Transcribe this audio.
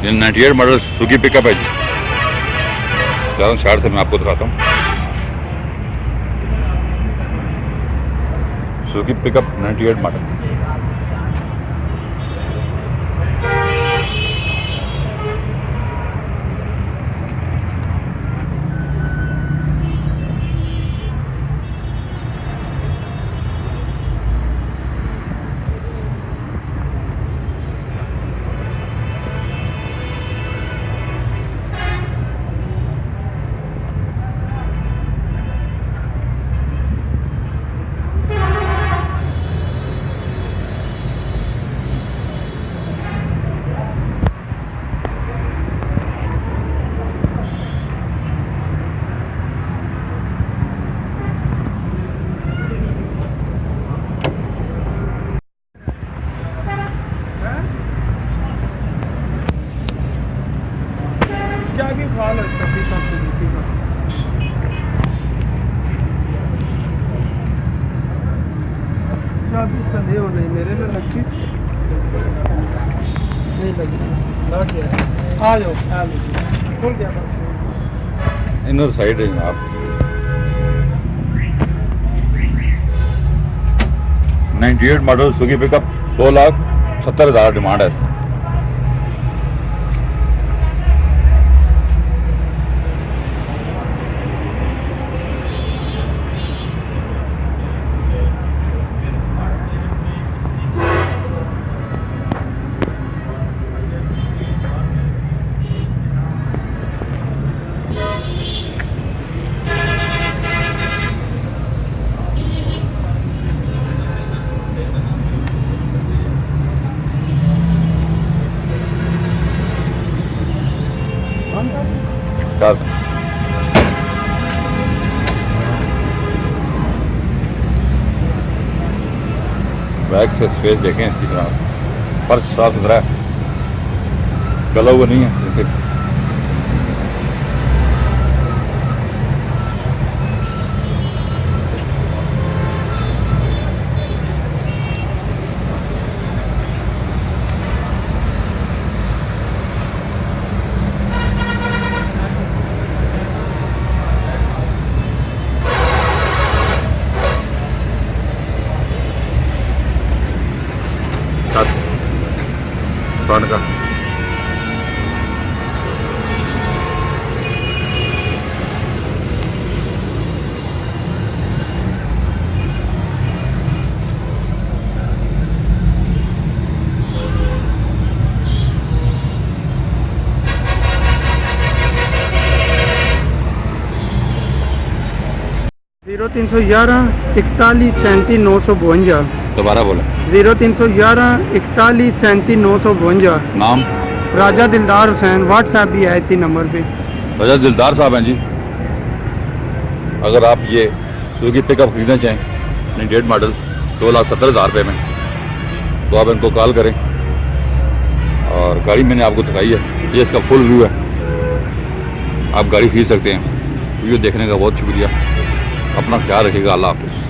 ये 98 model Suzuki pickup है जी। जा रहा हूँ साइड से, मैं आपको दिखाता हूँ। Suzuki pickup 98 model. जाके खा लो इसका पिकअप सुजुकी का। चाबी इसका दे हो नहीं मेरे लिए लगती नहीं लगी। लग गया, आ जाओ आ लीजिए, खुल गया बस। इनर साइड है आप। 98 मॉडल सुजुकी पिकअप 2,70,000 डिमांड है। क्या बैक से स्पेस देखें इसकी तरह, फर्श साफ सुथरा है, गला हुआ नहीं है। देखिए फ्रंट का जीरो 311 41 37 952। दोबारा बोले। 0311 41 37 952। नाम राजा दिलदार हुसैन। व्हाट्सएप भी है इसी नंबर पे। राजा दिलदार साहब हैं जी। अगर आप ये सुजुकी पिकअप खरीदना चाहें 98 मॉडल 2,70,000 रुपये में, तो आप इनको कॉल करें। और गाड़ी मैंने आपको दिखाई है, ये इसका फुल व्यू है, आप गाड़ी खरीद सकते हैं। वीडियो देखने का बहुत शुक्रिया। अपना ख्याल रखिएगा। अल्लाह हाफिज़।